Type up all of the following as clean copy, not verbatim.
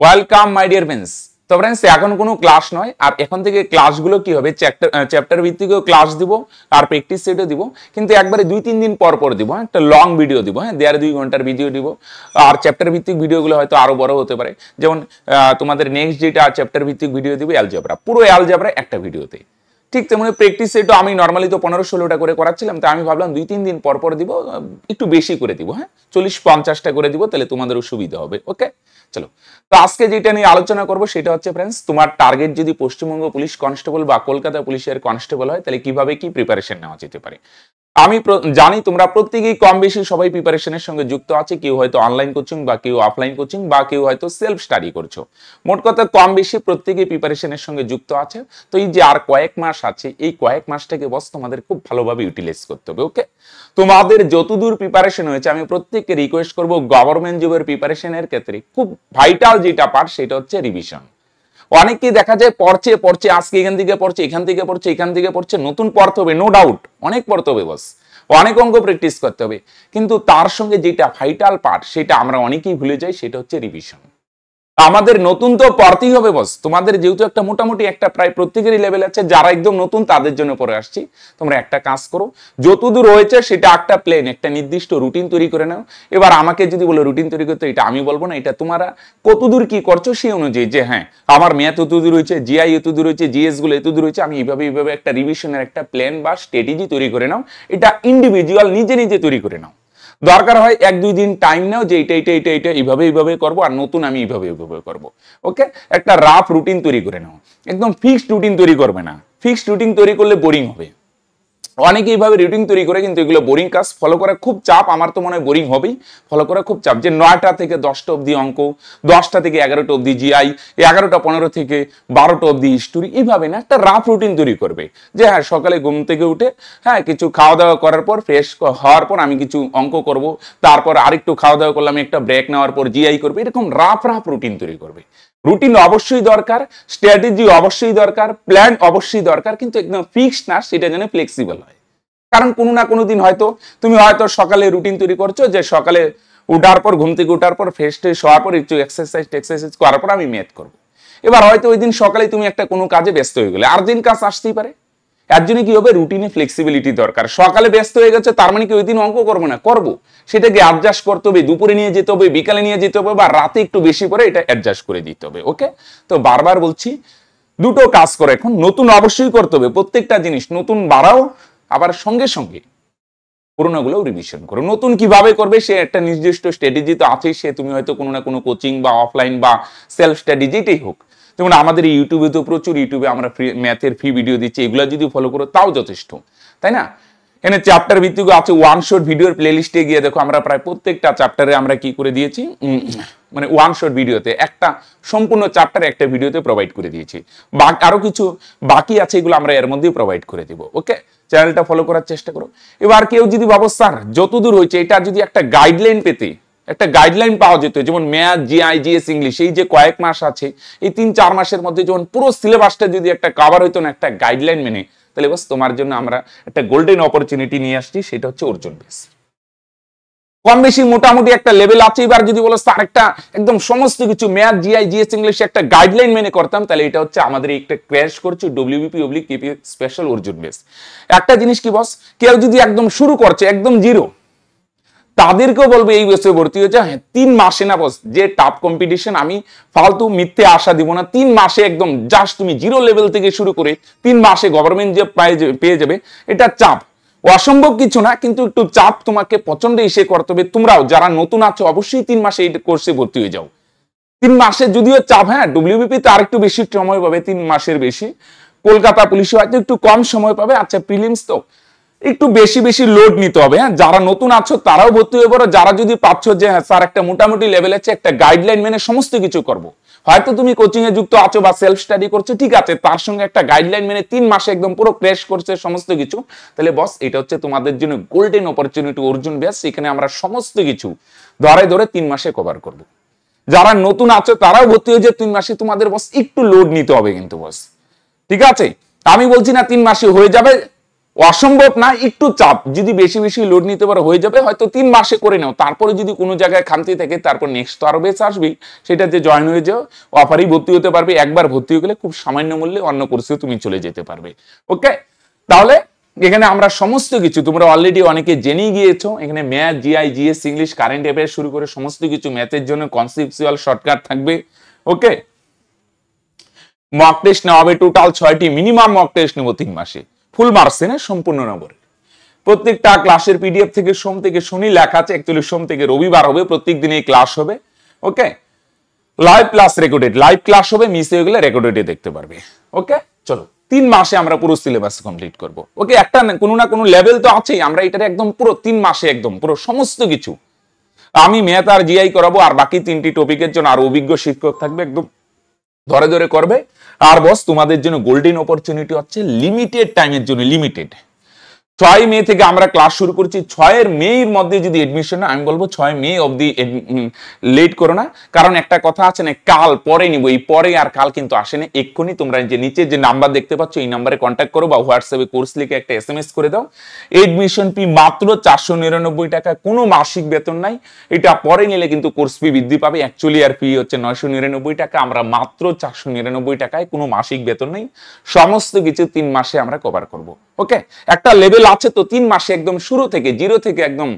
Welcome my dear friends. তো friends এখন কোনো ক্লাস নয়, আর এখন থেকে ক্লাসগুলো কি হবে, চ্যাপ্টার ভিত্তিকও ক্লাস দিব আর প্র্যাকটিস সেটও দিব, কিন্তু একবারে 2-3 দিন পর পর দিব। একটা লং ভিডিও দিব, হ্যাঁ 1.5-2 ঘন্টার ভিডিও দিব। আর চ্যাপ্টার ভিত্তিক ভিডিওগুলো হয়তো আরো বড় হতে পারে। যেমন তোমাদের নেক্সট যেটা চ্যাপ্টার ভিত্তিক ভিডিও দিব অ্যালজেব্রা, পুরো অ্যালজেব্রা একটা ভিডিওতে। ঠিক তেমনি প্র্যাকটিস সেটও আমি নর্মালি তো 15-16টা করে করাচ্ছিলাম, তো আমি ভাবলাম 2-3 দিন পর পর দিব, একটু বেশি করে দিব, হ্যাঁ 40-50টা করে দিব, তাহলে তোমাদেরও সুবিধা হবে। ওকে চলো, তো আজকে যেটা নিয়ে আলোচনা করব সেটা হচ্ছে ফ্রেন্ডস, তোমার টার্গেট যদি পশ্চিমবঙ্গ পুলিশ কনস্টেবল বা কলকাতা পুলিশের কনস্টেবল হয়, তাহলে কিভাবে কি প্রিপারেশন নেওয়া যেতে পারে। আমি জানি তোমরা প্রত্যেকেই কম বেশি সবাই প্রিপারেশনের সঙ্গে যুক্ত আছে, কেউ হয়তো অনলাইন কোচিং বা কেউ অফলাইন কোচিং বা কেউ হয়তো সেলফ স্টাডি করছো। মোট কথা কম বেশি প্রত্যেকেই প্রিপারেশনের সঙ্গে যুক্ত আছে। তো এই যে আর কয়েক মাস আছে, এই কয়েক মাসটাকে বস তোমাদের খুব ভালোভাবে ইউটিলাইজ করতে হবে। ওকে, তোমাদের যতদূর প্রিপারেশন হয়েছে আমি প্রত্যেককে রিকোয়েস্ট করব, গভর্নমেন্ট জবের প্রিপারেশনের ক্ষেত্রে খুব ভাইটাল যেটা পার্ট সেটা হচ্ছে রিভিশন। অনেকেই দেখা যায় পড়ছে আজকে এখান থেকে পড়ছে, এখান থেকে পড়ছে, নতুন পড়তে হবে, নো ডাউট অনেক পড়তে হবে, বস অনেক অঙ্ক প্র্যাকটিস করতে হবে, কিন্তু তার সঙ্গে যেটা ভাইটাল পার্ট সেটা আমরা অনেকেই ভুলে যাই, সেটা হচ্ছে রিভিশন। আমাদের নতুন তো পড়তেই হবে বস। তোমাদের যেহেতু একটা মোটামুটি একটা প্রায় প্রত্যেকেরই লেভেল আছে, যারা একদম নতুন তাদের জন্য পড়ে আসছি, তোমরা একটা কাজ করো, যতদূর হয়েছে সেটা একটা প্লেন একটা নির্দিষ্ট রুটিন তৈরি করে নাও। এবার আমাকে যদি বলো রুটিন তৈরি করতে, এটা আমি বলবো না, এটা তোমরা কতদূর কি করছো সেই অনুযায়ী, যে হ্যাঁ আমার ম্যাথ এতদূর হয়েছে, জিআই এতদূর হয়েছে, জিএস গুলো এতদূর হয়েছে, আমি এইভাবে একটা রিভিশনের একটা প্ল্যান বা স্ট্র্যাটেজি তৈরি করে নাও। এটা ইন্ডিভিজুয়াল নিজে নিজে তৈরি করে নাও। দরকার হয় 1-2 দিন টাইম নাও, যে এটা এইভাবে করবো, আর নতুন আমি এইভাবে করবো। ওকে, একটা রাফ রুটিন তৈরি করে নাও, একদম ফিক্সড রুটিন তৈরি করবে না। ফিক্সড রুটিন তৈরি করলে বোরিং হবে। অনেকে এইভাবে রুটিন তৈরি করে, কিন্তু এগুলো বোরিং কাজ, ফলো করা খুব চাপ। আমার তো মনে হয় বোরিং হবেই, ফলো করা খুব চাপ। যে 9টা থেকে 10টা অবধি অঙ্ক, 10টা থেকে 11টা অবধি জিআই, 11টা 15 থেকে 12টা অবধি হিস্টোরি, এইভাবে না একটা রাফ রুটিন তৈরি করবে। যে হ্যাঁ সকালে ঘুম থেকে উঠে হ্যাঁ কিছু খাওয়া দাওয়া করার পর, ফ্রেশ হওয়ার পর আমি কিছু অঙ্ক করব, তারপর আরেকটু খাওয়া দাওয়া করলাম, একটা ব্রেক নেওয়ার পর জিআই করবে, এরকম রাফ রুটিন তৈরি করবে। রুটিন অবশ্যই দরকার, স্ট্র্যাটেজি অবশ্যই দরকার, প্ল্যান অবশ্যই দরকার, কিন্তু একদম ফিক্সড না, সেটা যেন ফ্লেক্সিবল হয়। কারণ কোনো না কোনো দিন হয়তো তুমি হয়তো সকালে রুটিন তৈরি করছো, যে সকালে উঠার পর, ঘুম থেকে উঠার পর ফ্রেশ ট্রেশ হওয়ার পর একটু এক্সারসাইজ করার পর আমি ম্যাথ করবো। এবার হয়তো ওই দিন সকালে তুমি একটা কোনো কাজে ব্যস্ত হয়ে গেলে, আর্জেন্ট কাজ আসতেই পারে। এর জন্য কি হবে, রুটিনে ফ্লেক্সিবিলিটি দরকার। সকালে ব্যস্ত হয়ে গেছে তার মানে কি ওই দিন অঙ্ক করবো না, করবো, সেটাকে অ্যাডজাস্ট করতে হবে, দুপুরে নিয়ে যেতে হবে, বিকালে নিয়ে যেতে হবে, বা রাতে একটু বেশি করে এটা অ্যাডজাস্ট করে দিতে হবে। ওকে, তো বারবার বলছি দুটো কাজ করো এখন। নতুন অবশ্যই করতে হবে, প্রত্যেকটা জিনিস নতুন বাড়াও, আবার সঙ্গে সঙ্গে পুরোনোগুলো রিভিশন করো। নতুন কিভাবে করবে সে একটা নির্দিষ্ট স্ট্র্যাটেজি তো আছেই, সে তুমি হয়তো কোনো না কোনো কোচিং বা অফলাইন বা সেলফ স্টাডি যেটাই হোক। যেমন আমাদের ইউটিউবে তো প্রচুর, ইউটিউবে আমরা ম্যাথের ফ্রি ভিডিও দিচ্ছি, এগুলো যদি ফলো করো তাও যথেষ্ট, তাই না। এখানে চ্যাপ্টার ভিত্তিক আছে, ওয়ান শট ভিডিওর প্লেলিস্টে গিয়ে দেখো, আমরা প্রায় প্রত্যেকটা চ্যাপ্টারে আমরা কি করে দিয়েছি, মানে ওয়ান শট ভিডিওতে একটা সম্পূর্ণ চ্যাপ্টার একটা ভিডিওতে প্রোভাইড করে দিয়েছি। আরো কিছু বাকি আছে, এগুলো আমরা এর মধ্যেই প্রোভাইড করে দিব। ওকে, চ্যানেলটা ফলো করার চেষ্টা করো। এবার কেউ যদি ভাবো স্যার যতদূর হয়েছে এটা যদি একটা গাইডলাইন পেতে, একটা গাইডলাইন পাওয়া যেত, যেমন ম্যাথ, জিআই, জিএস, ইংলিশ, এই যে কয়েক মাস আছে, এই 3-4 মাসের মধ্যে যেমন পুরো সিলেবাসটা যদি একটা কভার হইতো না একটা গাইডলাইন মেনে, তাহলে বস তোমার জন্য আমরা একটা গোল্ডেন অপরচুনিটি নিয়ে আসছি, সেটা হচ্ছে অর্জুন বেস। কম বেশি মোটামুটি একটা লেভেল আছে। এবার যদি বলো স্যার একটা একদম সমস্ত কিছু ম্যাথ, জিআই, জিএস, ইংলিশ একটা গাইডলাইন মেনে করতাম, তাহলে এটা হচ্ছে আমাদের একটা ক্র্যাশ করছে WBP/KP স্পেশাল অর্জুন বেস। একটা জিনিস কি বস, কেউ যদি একদম শুরু করছে একদম জিরো, তাদেরকেও বলবো এই বছর ভর্তি হয়েছে, হ্যাঁ 3 মাসে না বস, যে টাফ কম্পিটিশন, আমি ফালতু মিথ্যে আশা দিব না, 3 মাসে একদম জাস্ট তুমি জিরো লেভেল থেকে শুরু করে 3 মাসে গভর্নমেন্ট যে পেয়ে যাবে, এটা চাপ, অসম্ভব কিছু না, কিন্তু একটু চাপ তোমাকে প্রচন্ড এসে করতে হবে। তোমরাও যারা নতুন আছো অবশ্যই 3 মাসে এই কোর্সে ভর্তি হয়ে যাও। 3 মাসে যদিও চাপ, হ্যাঁ WBP তে আরেকটু বেশি সময় পাবে, 3 মাসের বেশি, কলকাতা পুলিশে হয়তো একটু কম সময় পাবে। আচ্ছা প্রিলিমস তো একটু বেশি লোড নিতে হবে। হ্যাঁ যারা নতুন আছো তারাও ভর্তি হয়ে পড়ো, যারা যদি পাচ্ছ যে হ্যাঁ স্যার একটা মোটামুটি লেভেল আছে, একটা গাইডলাইন মেনে সমস্ত কিছু করবো, হয়তো তুমি কোচিং এ যুক্ত আছো বা সেলফ স্টাডি করছো, ঠিক আছে, তার সঙ্গে একটা গাইডলাইন মেনে 3 মাসে একদম পুরো ক্র্যাশ করছে সমস্ত কিছু, তাহলে বস এটা হচ্ছে তোমাদের জন্য গোল্ডেন অপরচুনিটি অর্জুন বেস। এখানে আমরা সমস্ত কিছু ধরে 3 মাসে কভার করব। যারা নতুন আছো তারাও ভর্তি হয়ে যে 3 মাসে, তোমাদের বস একটু লোড নিতে হবে কিন্তু বস, ঠিক আছে। আমি বলছি না 3 মাসে হয়ে যাবে, অসম্ভব না, একটু চাপ, যদি বেশি বেশি লোড নিতে পারো হয়ে যাবে, হয়তো 3 মাসে করে নাও, তারপরে যদি কোনো জায়গায় খামতি থাকে তারপর নেক্সট তো আরো বেশ আসবি, সেটাতে জয়েন হয়ে যাও, অফারেই ভর্তি হতে পারবে। একবার ভর্তি হয়ে গেলে খুব সামান্য মূল্যে অন্য কোর্সে তুমি চলে যেতে পারবে। ওকে, তাহলে এখানে আমরা সমস্ত কিছু তোমরা অলরেডি অনেকে জেনেই গিয়েছো, এখানে math, GI, GS, English, current affairs শুরু করে সমস্ত কিছু, ম্যাথের জন্য কনসেপচুয়াল শর্টকাট থাকবে। ওকে, মক টেস্ট নেওয়া হবে টোটাল 6টি, মিনিমাম মক টেস্ট নেব 3 মাসে, ফুল মার্কস না, সম্পূর্ণ নম্বরে। প্রত্যেকটা ক্লাসের পিডিএফ থেকে সোম থেকে শনি লেখা আছে, অ্যাকচুয়ালি সোম থেকে রবিবার হবে, প্রত্যেক দিন এই ক্লাস হবে। Okay, live class recorded, live class হবে, মিস হয়ে গেলে রেকর্ডেডে দেখতে পারবে। ওকে, চলো 3 মাসে আমরা পুরো সিলেবাস কমপ্লিট করব। ওকে, একটা কোনো না কোনো লেভেল তো আছেই, আমরা এটার একদম পুরো 3 মাসে একদম পুরো সমস্ত কিছু আমি ম্যাথ আর জিআই করাবো, আর বাকি 3টি টপিকের জন্য আর অভিজ্ঞ শিক্ষক থাকবে, একদম ধরে ধরে করবে। আর বস তোমাদের জন্য গোল্ডেন অপরচুনিটি হচ্ছে লিমিটেড টাইমের জন্য, লিমিটেড 6 মে থেকে আমরা ক্লাস শুরু করছি। 6 মে এর মধ্যে যদি এডমিশন না, আমি বলবো 6 মে অবধি লেট করো না, কারণ একটা কথা আছে না, কাল পরে নিব, এই পরে আর কাল কিন্তু আসে না। এক্ষুনি তোমরা যে নিচে যে নাম্বার দেখতে পাচ্ছ এই নাম্বারে কন্ট্যাক্ট করো বা হোয়াটসঅ্যাপে কোর্স লিখে একটা এসএমএস করে দাও। এডমিশন ফি মাত্র 499 টাকা, কোনো মাসিক বেতন নাই। এটা পরে নিলে কিন্তু কোর্স ফি বৃদ্ধি পাবে, অ্যাকচুয়ালি আর ফি হচ্ছে 999 টাকা, আমরা মাত্র 499 টাকায়, কোনো মাসিক বেতন নেই, সমস্ত কিছু 3 মাসে আমরা কভার করব। ওকে, একটা লেভেল আছে তো 3 মাসে একদম শুরু থেকে, জিরো থেকে একদম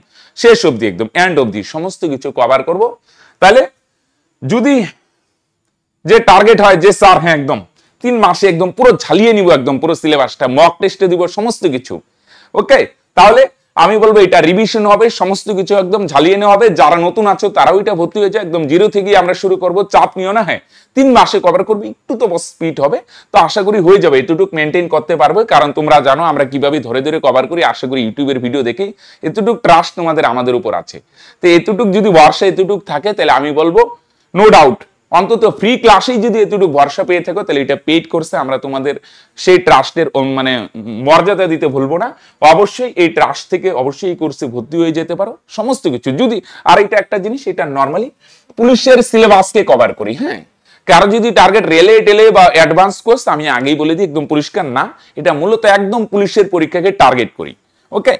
শেষ অবধি, একদম এন্ড অবধি সমস্ত কিছু কভার করব। তাহলে যদি যে টার্গেট হয় যে স্যার হ্যাঁ একদম 3 মাসে একদম পুরো ঝালিয়ে নিব, একদম পুরো সিলেবাসটা মক টেস্টে দিব সমস্ত কিছু, ওকে, তাহলে আমি বলবো এটা রিভিশন হবে, সমস্ত কিছু একদম ঝালিয়ে নেওয়া হবে। যারা নতুন আছো তারাও এটা ভর্তি হয়ে যায়, একদম জিরো থেকে আমরা শুরু করব, চাপ নিও না। হ্যাঁ 3 মাসে কভার করবি, একটু তো স্পিড হবে, তো আশা করি হয়ে যাবে, এতটুকু মেনটেন করতে পারবে, কারণ তোমরা জানো আমরা কিভাবে ধরে ধরে কভার করি, আশা করি ইউটিউবের ভিডিও দেখেই এতটুকু ট্রাস্ট তোমাদের আমাদের উপর আছে। তো এতটুকু যদি ভরসা এতটুকু থাকে তাহলে আমি বলবো নো ডাউট, অন্তত ফ্রি ক্লাসেই যদি এতটুকু ভরসা পেয়ে থাকো তাহলে এটা পেইড কোর্সে আমরা তোমাদের সেই ট্রাস্টের মানে মর্যাদা দিতে ভুলবো না। অবশ্যই এই ট্রাস্ট থেকে অবশ্যই এই কোর্সে ভর্তি হয়ে যেতে পারো সমস্ত কিছু যদি। আর এটা একটা জিনিস, এটা নর্মালি পুলিশের সিলেবাসকে কভার করি। হ্যাঁ, কারো যদি টার্গেট রেলে টেলে বা অ্যাডভান্স কোর্স, আমি আগেই বলে দিই একদম পরিষ্কার না, এটা মূলত একদম পুলিশের পরীক্ষাকে টার্গেট করি। ওকে,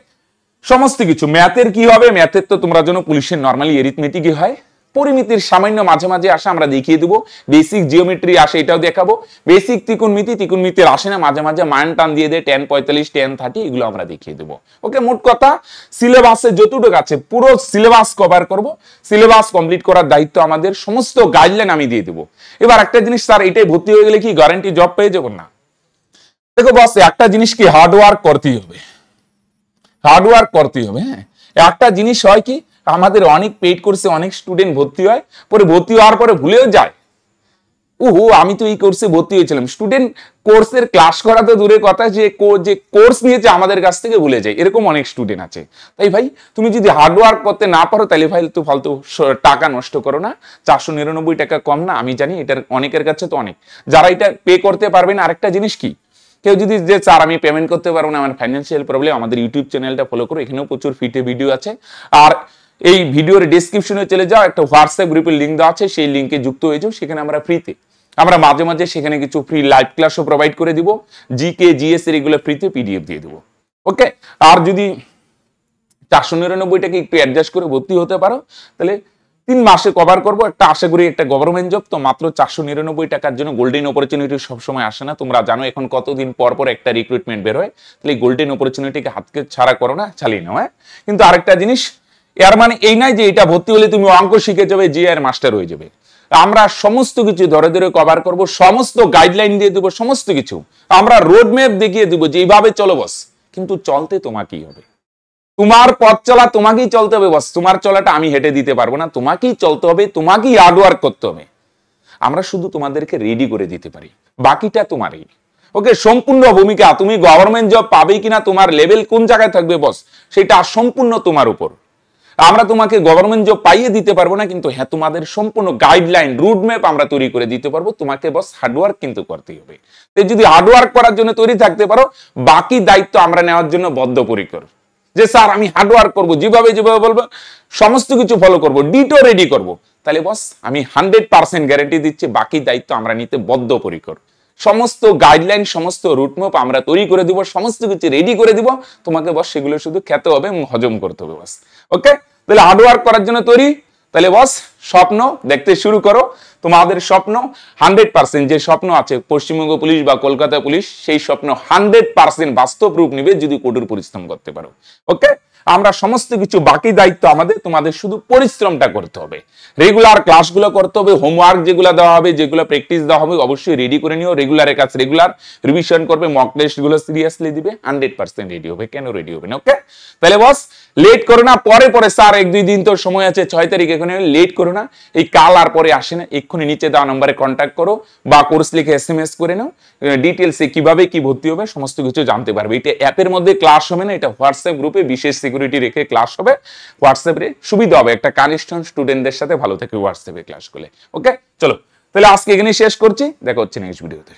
সমস্ত কিছু ম্যাথের কি হবে, ম্যাথের তো তোমরা জানো পুলিশের নর্মালি এরিথমেটিকই হয়, পরিমিতির সামান্য মাঝে মাঝে আসে আমরা দেখিয়ে দেবো, বেসিক জিওমেট্রি আসে এটাও দেখাবো, বেসিক ত্রিকোণমিতির আসে না, মাঝে মাঝে মান টান দিয়ে দেয় 10, 45, 10, 30 এগুলো আমরা দেখিয়ে দেবো। ওকে, মোট কথা সিলেবাসে যতটুকু আছে পুরো সিলেবাস কভার করব, সিলেবাস কমপ্লিট করার দায়িত্ব আমাদের, সমস্ত গাইডলাইন আমি দিয়ে দেবো। এবার একটা জিনিস, স্যার এটাই ভর্তি হয়ে গেলে কি গ্যারান্টি জব পেয়ে যাবো না? দেখো বস, একটা জিনিস কি হার্ডওয়ার্ক করতেই হবে, হার্ডওয়ার্ক করতেই হবে। হ্যাঁ, একটা জিনিস হয় কি, আমাদের অনেক পেইড কোর্সে অনেক স্টুডেন্ট ভর্তি হয়, পরে ভর্তি হওয়ার পরে ভুলেও যায়, ওহো আমি তো এই কোর্সে ভর্তি হয়েছিলাম। স্টুডেন্ট কোর্সের ক্লাস করা তো দূরের কথা, যে কোর্স নিয়েছে আমাদের কাছ থেকে ভুলে যায়, এরকম অনেক স্টুডেন্ট আছে। তাই ভাই তুমি যদি হার্ডওয়ার্ক করতে না পারো তাহলে ভাই তো ফালতু টাকা নষ্ট করো না। 499 টাকা কম না, আমি জানি, এটার অনেকের কাছে তো অনেক, যারা এটা পে করতে পারবে না। আরেকটা জিনিস কি, কেউ যদি যে স্যার আমি পেমেন্ট করতে পারবো না, আমার ফাইন্যান্সিয়াল প্রবলেম, আমাদের ইউটিউব চ্যানেলটা ফলো করো, এখানেও প্রচুর ফ্রিতে ভিডিও আছে। আর এই ভিডিওর ডেসক্রিপশনে চলে যাও, একটা হোয়াটসঅ্যাপ গ্রুপের লিঙ্ক দেওয়া আছে, সেই লিঙ্কে যুক্ত হয়ে যাও, সেখানে আমরা ফ্রিতে, আমরা মাঝে মাঝে সেখানে কিছু ফ্রি লাইভ ক্লাসও প্রোভাইড করে দিব, জিকে জিএস এর এগুলো ফ্রিতে পিডিএফ দিয়ে দেবো। ওকে, আর যদি 499 টাকা একটু অ্যাডজাস্ট করে ভর্তি হতে পারো তাহলে 3 মাসে কভার করবো একটা, আশা করি একটা গভর্নমেন্ট জব। তো মাত্র 499 টাকার জন্য গোল্ডেন অপরচুনিটি সবসময় আসে না, তোমরা জানো এখন কতদিন পর পর একটা রিক্রুটমেন্ট বের হয়, তাহলে গোল্ডেন অপরচুনিটিকে হাতকে ছাড়া করো না, চালিয়ে নাও। হ্যাঁ, কিন্তু আরেকটা জিনিস, এর মানে এই নয় যে এটা ভর্তি হলে তুমি অঙ্ক শিখে যাবে, জি আর মাস্টার হয়ে যাবে। আমরা সমস্ত কিছু ধরে ধরে কভার করব, সমস্ত গাইডলাইন দিয়ে দেবো, সমস্ত কিছু আমরা রোড ম্যাপ দেখিয়ে দিব যে এইভাবে চলো বস, কিন্তু চলতে তোমাকেই হবে, তোমার পথ চলা তোমাকেই চলতে হবে বস, তোমার চলাটা আমি হেঁটে দিতে পারবো না, তোমাকেই চলতে হবে, তোমাকেই হার্ডওয়ার্ক করতে হবে। আমরা শুধু তোমাদেরকে রেডি করে দিতে পারি, বাকিটা তোমারই। ওকে, সম্পূর্ণ ভূমিকা, তুমি গভর্নমেন্ট জব পাবে কিনা, তোমার লেভেল কোন জায়গায় থাকবে বস, সেটা সম্পূর্ণ তোমার উপর। আমরা তোমাকে গভর্নমেন্ট জব পাইয়ে দিতে পারবো না, কিন্তু হ্যাঁ তোমাদের সম্পূর্ণ গাইডলাইন রুট ম্যাপ আমরা তৈরি করে দিতে পারবো, তোমাকে বস হার্ডওয়ার্ক কিন্তু করতেই হবে। তো যদি হার্ডওয়ার্ক করার জন্য তৈরি থাকতে পারো, বাকি দায়িত্ব আমরা নেওয়ার জন্য বদ্ধপরিকর, যে স্যার আমি হার্ডওয়ার্ক করবো, যেভাবে যেভাবে বলবো সমস্ত কিছু ফলো করবো, ডিটো রেডি করবো, তাহলে বস আমি 100% গ্যারান্টি দিচ্ছি বাকি দায়িত্ব আমরা নিতে বদ্ধপরিকর। সমস্ত গাইডলাইন, সমস্ত রুটম্যাপ আমরা তৈরি করে দিব, সমস্ত কিছু রেডি করে দিব, তোমাকে বস সেগুলো শুধু খেতে হবে এবং হজম করতে হবে বস। ওকে, তাহলে হার্ডওয়ার্ক করার জন্য তৈরি? তাহলে বস স্বপ্ন দেখতে শুরু করো। তোমাদের স্বপ্ন 100% যে স্বপ্ন আছে পশ্চিমবঙ্গ পুলিশ বা কলকাতা পুলিশ, সেই স্বপ্ন 100% বাস্তব রূপ নেবে যদি কঠোর পরিশ্রম করতে পারো। ওকে, আমরা সমস্ত কিছু, বাকি দায়িত্ব আমাদের, তোমাদের শুধু পরিশ্রমটা করতে হবে, রেগুলার ক্লাসগুলো করতে হবে, হোমওয়ার্ক যেগুলো দেওয়া হবে, যেগুলো প্র্যাকটিস দেওয়া হবে অবশ্যই রেডি করে নিও, রেগুলারের কাছে রেগুলার রিভিশন করবে, মক টেস্টগুলো সিরিয়াসলি দিবে, 100% রেডি হবে। কেন রেডি হবে না? ওকে, তাহলে বস লেট করো না, পরে পরে স্যার 1-2 দিন তো সময় আছে, 6 তারিখ এখানে লেট করো না, এই কাল আর পরে আসে না, এক্ষুনি নিচে দেওয়া নম্বরে কন্ট্যাক্ট করো বা কোর্স লিখে SMS করে নাও, ডিটেলসে কিভাবে কি ভর্তি হবে সমস্ত কিছু জানতে পারবে। এটা অ্যাপের মধ্যে ক্লাস হবে না, এটা হোয়াটসঅ্যাপ গ্রুপে বিশেষ সিকিউরিটি রেখে ক্লাস হবে, হোয়াটসঅ্যাপে সুবিধা হবে, একটা কানেকশন স্টুডেন্টদের সাথে ভালো থেকে হোয়াটসঅ্যাপে ক্লাস করলে। ওকে, চলো তাহলে আজকে এখানে শেষ করছি, দেখা হচ্ছে নেক্সট ভিডিওতে।